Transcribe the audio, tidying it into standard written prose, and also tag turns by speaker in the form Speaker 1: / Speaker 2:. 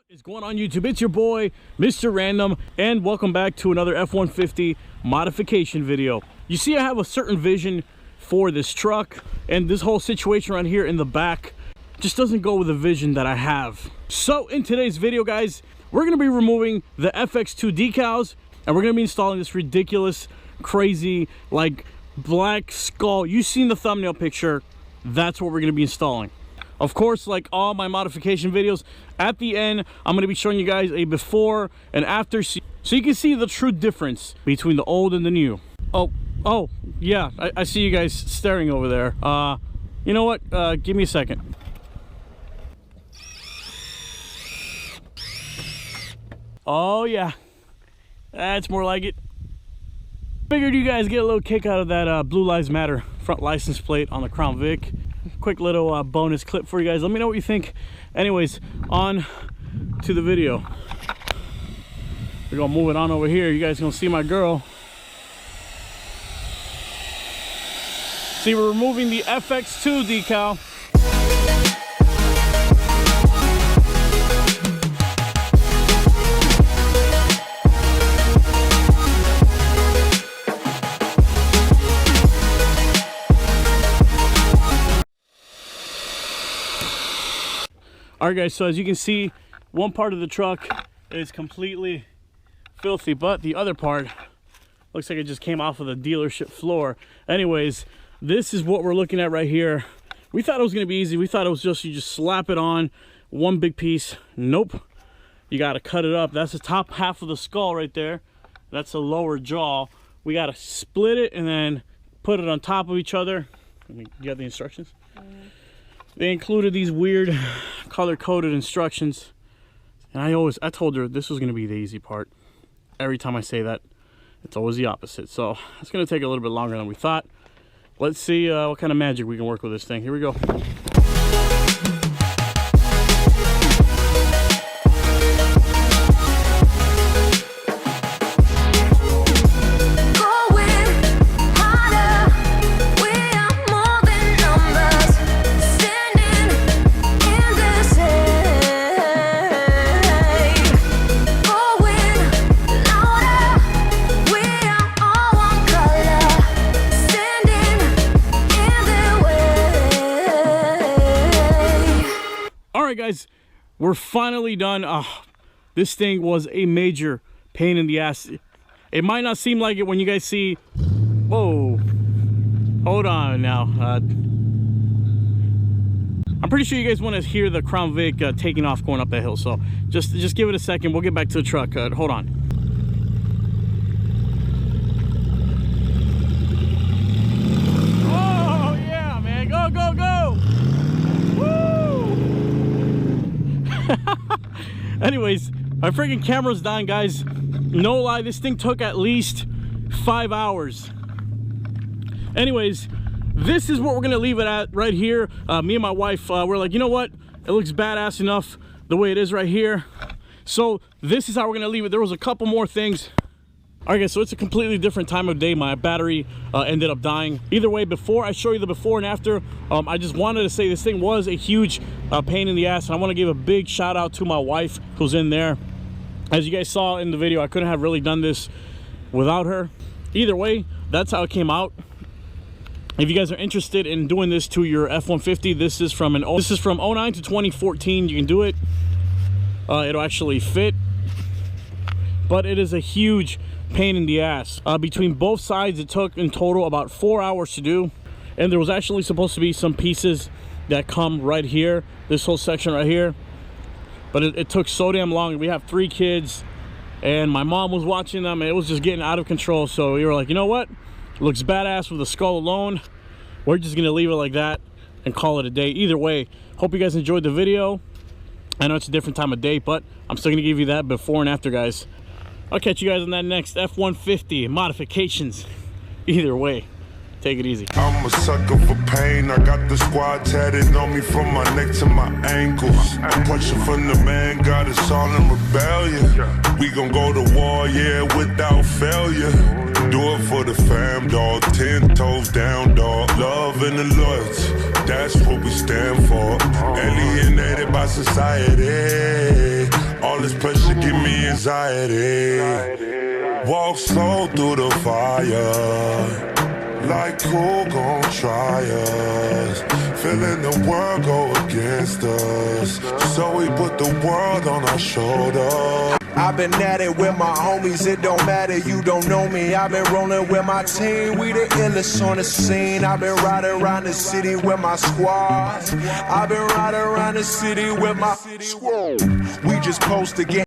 Speaker 1: What's going on YouTube? It's your boy, Mr. Random, and welcome back to another F-150 modification video. You see, I have a certain vision for this truck, and this whole situation right here in the back just doesn't go with the vision that I have. So in today's video, guys, we're going to be removing the FX2 decals, and we're going to be installing this ridiculous, crazy, like, black skull. You've seen the thumbnail picture. That's what we're going to be installing. Of course, like all my modification videos, at the end, I'm going to be showing you guys a before and after, so you can see the true difference between the old and the new. Oh, yeah, I see you guys staring over there. You know what? Give me a second. Oh, yeah, that's more like it. Figured you guys get a little kick out of that Blue Lives Matter front license plate on the Crown Vic. Quick little bonus clip for you guys. Let me know what you think. Anyways, on to the video. We're gonna move it on over here. You guys gonna see my girl. See, we're removing the FX2 decal. Alright guys, so as you can see, one part of the truck is completely filthy, but the other part looks like it just came off of the dealership floor. Anyways, this is what we're looking at right here. We thought it was going to be easy. We thought it was just, you just slap it on, one big piece. Nope. You got to cut it up. That's the top half of the skull right there. That's the lower jaw. We got to split it and then put it on top of each other. You got the instructions? They included these weird color-coded instructions, and I told her this was going to be the easy part. Every time I say that, it's always the opposite. So it's going to take a little bit longer than we thought. Let's see what kind of magic we can work with this thing. Here we go. Alright guys, we're finally done. This thing was a major pain in the ass. It might not seem like it when you guys see... Whoa. Hold on now. I'm pretty sure you guys want to hear the Crown Vic taking off going up that hill. So just give it a second. We'll get back to the truck. Hold on. Oh yeah, man. Go, go, go. Anyways, my freaking camera's dying, guys. No lie, this thing took at least 5 hours. Anyways, this is what we're gonna leave it at right here. Me and my wife, we're like, you know what? It looks badass enough the way it is right here. So this is how we're gonna leave it. There was a couple more things. Alright guys, so it's a completely different time of day. My battery ended up dying. Either way, before I show you the before and after, I just wanted to say this thing was a huge pain in the ass, and I want to give a big shout out to my wife who's in there. As you guys saw in the video, I couldn't have really done this without her. Either way, that's how it came out. If you guys are interested in doing this to your F-150, this is from 09 to 2014. You can do it. It'll actually fit, but it is a huge pain in the ass. Between both sides, it took in total about 4 hours to do, and there was actually supposed to be some pieces that come right here, this whole section right here, but it took so damn long. We have 3 kids, and my mom was watching them, and it was just getting out of control. So we were like, you know what, it looks badass with the skull alone. We're just gonna leave it like that and call it a day. Either way, hope you guys enjoyed the video. I know it's a different time of day, but I'm still gonna give you that before and after, guys. I'll catch you guys on that next F-150 modifications. Either way, take it easy.
Speaker 2: I'm a sucker for pain. I got the squad tatted on me from my neck to my ankles. The pressure from the man got us all in rebellion. We gon' go to war, yeah, without failure. Do it for the fam, dog. 10 toes down, dog. Love and the loyalty, that's what we stand for. Alienated by society. this pressure give me anxiety. Walk slow through the fire. Like who gon' try us? Feeling the world go against us, so we put the world on our shoulders.
Speaker 3: I've been at it with my homies, it don't matter, you don't know me. I've been rolling with my team, we the illest on the scene. I've been riding around the city with my squad. I've been riding around the city with my squad. We just post again.